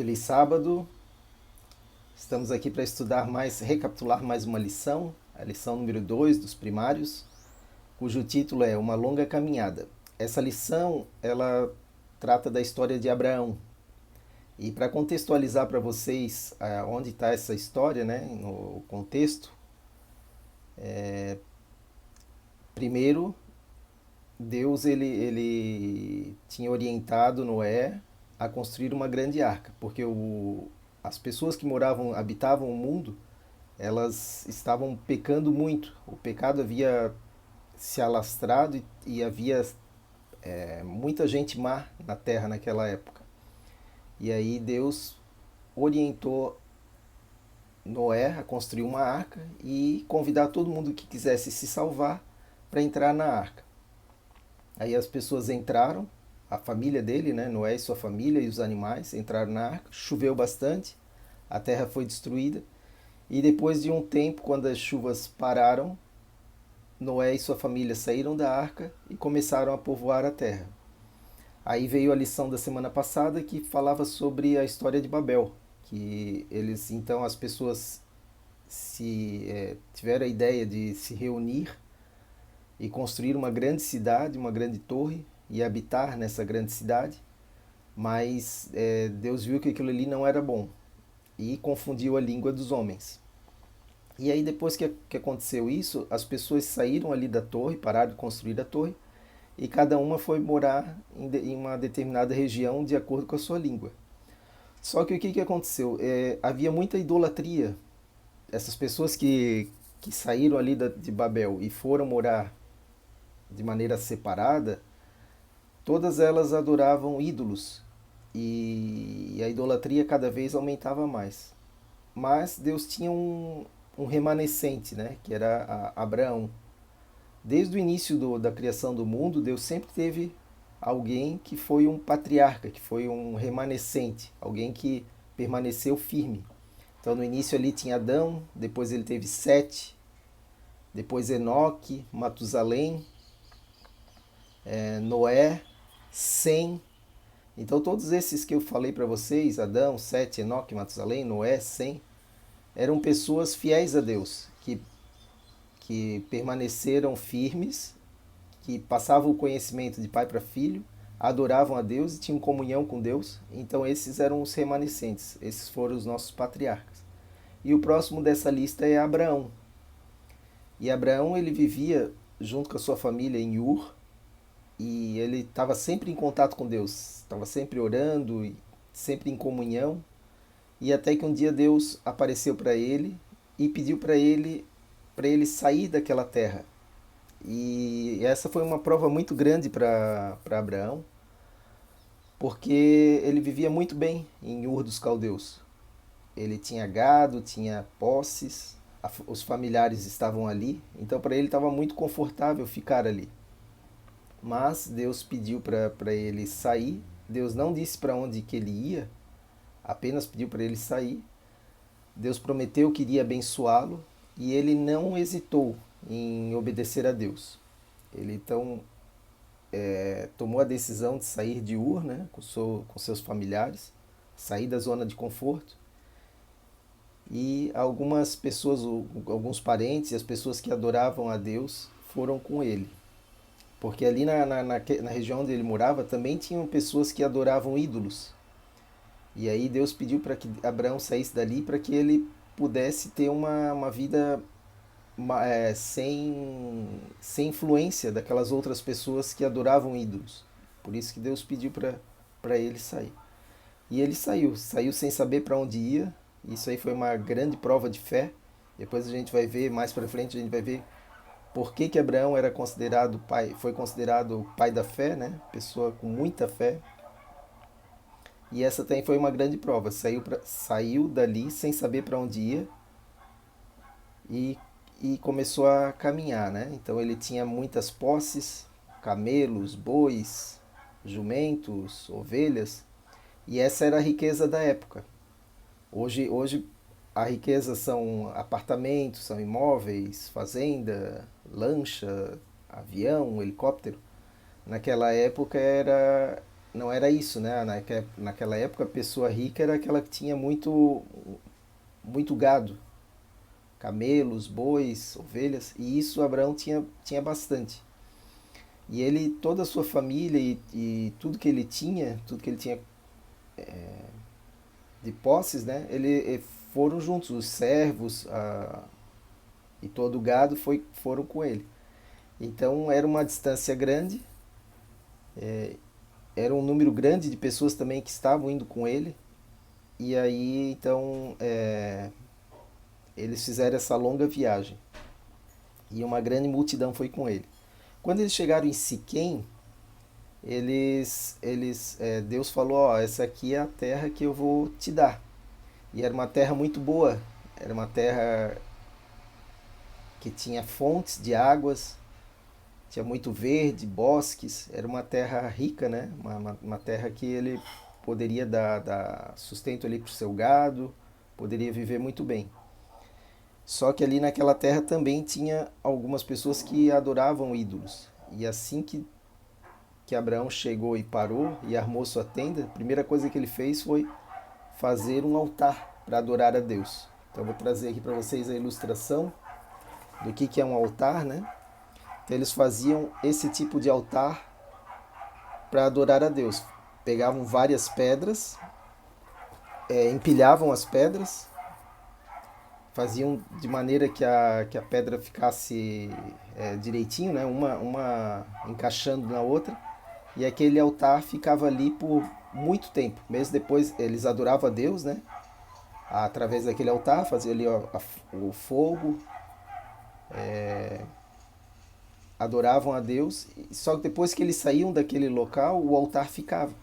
Feliz sábado. Estamos aqui para recapitular mais uma lição, a lição número 2 dos primários, cujo título é Uma Longa Caminhada. Essa lição, ela trata da história de Abraão. E para contextualizar para vocês onde está essa história, né, no contexto, primeiro, Deus ele tinha orientado Noé a construir uma grande arca, porque as pessoas que habitavam o mundo, elas estavam pecando muito. O pecado havia se alastrado e havia muita gente má na terra naquela época. E aí Deus orientou Noé a construir uma arca e convidar todo mundo que quisesse se salvar para entrar na arca. Aí as pessoas entraram, a família dele, né, Noé e sua família e os animais entraram na arca, choveu bastante, a terra foi destruída e depois de um tempo, quando as chuvas pararam, Noé e sua família saíram da arca e começaram a povoar a terra. Aí veio a lição da semana passada que falava sobre a história de Babel, que então as pessoas tiveram a ideia de se reunir e construir uma grande cidade, uma grande torre e habitar nessa grande cidade, mas Deus viu que aquilo ali não era bom e confundiu a língua dos homens. E aí depois que aconteceu isso, as pessoas saíram ali da torre, pararam de construir a torre e cada uma foi morar em uma determinada região de acordo com a sua língua. Só que o que aconteceu? Havia muita idolatria. Essas pessoas que saíram ali de Babel e foram morar de maneira separada, todas elas adoravam ídolos e a idolatria cada vez aumentava mais. Mas Deus tinha um remanescente, né, que era Abraão. Desde o início da criação do mundo, Deus sempre teve alguém que foi um patriarca, que foi um remanescente, alguém que permaneceu firme. Então no início ali tinha Adão, depois ele teve Sete, depois Enoque, Matusalém, Noé, Sem. Então todos esses que eu falei para vocês, Adão, Sete, Enoque, Matusalém, Noé, Sem, eram pessoas fiéis a Deus, que permaneceram firmes, que passavam o conhecimento de pai para filho, adoravam a Deus e tinham comunhão com Deus. Então esses eram os remanescentes, esses foram os nossos patriarcas. E o próximo dessa lista é Abraão. E Abraão ele vivia junto com a sua família em Ur, e ele estava sempre em contato com Deus, estava sempre orando, e sempre em comunhão, e até que um dia Deus apareceu para ele e pediu para ele sair daquela terra. E essa foi uma prova muito grande para Abraão, porque ele vivia muito bem em Ur dos Caldeus. Ele tinha gado, tinha posses, os familiares estavam ali, então para ele estava muito confortável ficar ali. Mas Deus pediu para ele sair. Deus não disse para onde que ele ia, apenas pediu para ele sair. Deus prometeu que iria abençoá-lo e ele não hesitou em obedecer a Deus. Ele então tomou a decisão de sair de Ur, né, com seus familiares, sair da zona de conforto. E algumas pessoas, alguns parentes e as pessoas que adoravam a Deus foram com ele. Porque ali na região onde ele morava também tinham pessoas que adoravam ídolos. E aí Deus pediu para que Abraão saísse dali para que ele pudesse ter uma vida sem influência daquelas outras pessoas que adoravam ídolos. Por isso que Deus pediu para ele sair. E ele saiu sem saber para onde ia. Isso aí foi uma grande prova de fé. Depois a gente vai ver, mais para frente a gente vai ver por que Abraão era considerado pai, foi considerado pai da fé, né? Pessoa com muita fé. E essa também foi uma grande prova. Saiu dali sem saber para onde ia e, e começou a caminhar, né? Então ele tinha muitas posses, camelos, bois, jumentos, ovelhas, e essa era a riqueza da época. Hoje a riqueza são apartamentos, são imóveis, fazenda, lancha, avião, helicóptero. Naquela época não era isso, né? Naquela época a pessoa rica era aquela que tinha muito, muito gado, camelos, bois, ovelhas, e isso Abraão tinha bastante. E ele, toda a sua família e tudo que ele tinha de posses, né? Foram juntos, os servos e todo o gado foram com ele. Então era uma distância grande, era um número grande de pessoas também que estavam indo com ele. E aí então eles fizeram essa longa viagem e uma grande multidão foi com ele. Quando eles chegaram em Siquém, Deus falou, ó, essa aqui é a terra que eu vou te dar. E era uma terra muito boa, era uma terra que tinha fontes de águas, tinha muito verde, bosques, era uma terra rica, né? Uma terra que ele poderia dar sustento ali para o seu gado, poderia viver muito bem. Só que ali naquela terra também tinha algumas pessoas que adoravam ídolos. E assim que Abraão chegou e parou e armou sua tenda, a primeira coisa que ele fez foi fazer um altar para adorar a Deus. Então eu vou trazer aqui para vocês a ilustração do que é um altar, né? Então eles faziam esse tipo de altar para adorar a Deus. Pegavam várias pedras, empilhavam as pedras, faziam de maneira que a pedra ficasse direitinho, né? Uma encaixando na outra, e aquele altar ficava ali por muito tempo. Mesmo depois eles adoravam a Deus, né? Através daquele altar, faziam ali o fogo, adoravam a Deus, só que depois que eles saíam daquele local, o altar ficava.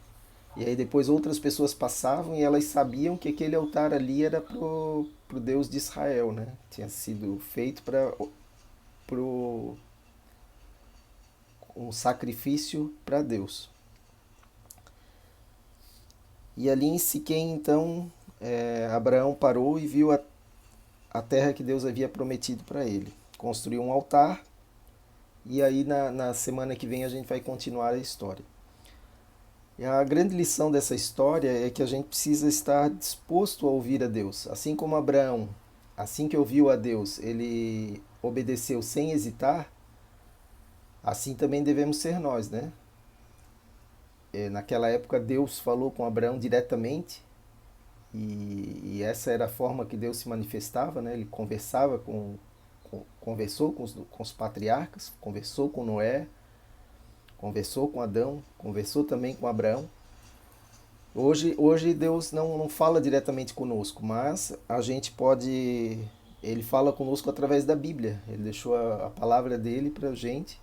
E aí depois outras pessoas passavam e elas sabiam que aquele altar ali era pro Deus de Israel, né? Tinha sido feito para um sacrifício para Deus. E ali em Siquém, então, Abraão parou e viu a terra que Deus havia prometido para ele. Construiu um altar e aí na semana que vem a gente vai continuar a história. E a grande lição dessa história é que a gente precisa estar disposto a ouvir a Deus. Assim como Abraão, assim que ouviu a Deus, ele obedeceu sem hesitar, assim também devemos ser nós, né? Naquela época Deus falou com Abraão diretamente e essa era a forma que Deus se manifestava, né? Ele conversou com os patriarcas, conversou com Noé, conversou com Adão, conversou também com Abraão. Hoje Deus não fala diretamente conosco, mas a gente pode. Ele fala conosco através da Bíblia. Ele deixou a palavra dele para a gente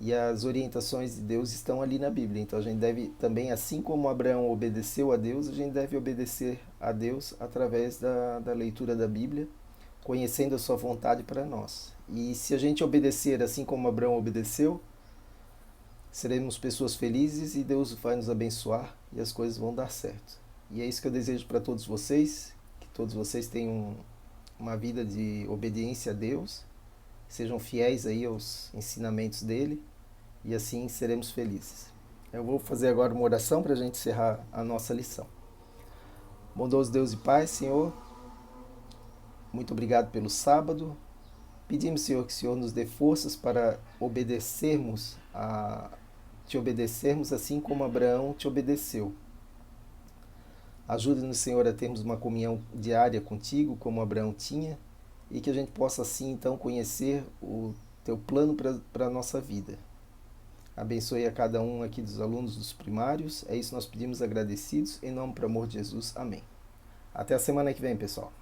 e as orientações de Deus estão ali na Bíblia. Então a gente deve também, assim como Abraão obedeceu a Deus, a gente deve obedecer a Deus através da leitura da Bíblia, conhecendo a sua vontade para nós. E se a gente obedecer assim como Abraão obedeceu, seremos pessoas felizes e Deus vai nos abençoar e as coisas vão dar certo. E é isso que eu desejo para todos vocês, que todos vocês tenham uma vida de obediência a Deus, sejam fiéis aí aos ensinamentos dele e assim seremos felizes. Eu vou fazer agora uma oração para a gente encerrar a nossa lição. Bondoso Deus e Pai, Senhor, muito obrigado pelo sábado. Pedimos, Senhor, que o Senhor nos dê forças para te obedecermos assim como Abraão te obedeceu. Ajuda-nos, Senhor, a termos uma comunhão diária contigo, como Abraão tinha, e que a gente possa assim então conhecer o teu plano para a nossa vida. Abençoe a cada um aqui dos alunos dos primários. É isso que nós pedimos agradecidos, em nome do amor de Jesus. Amém. Até a semana que vem, pessoal.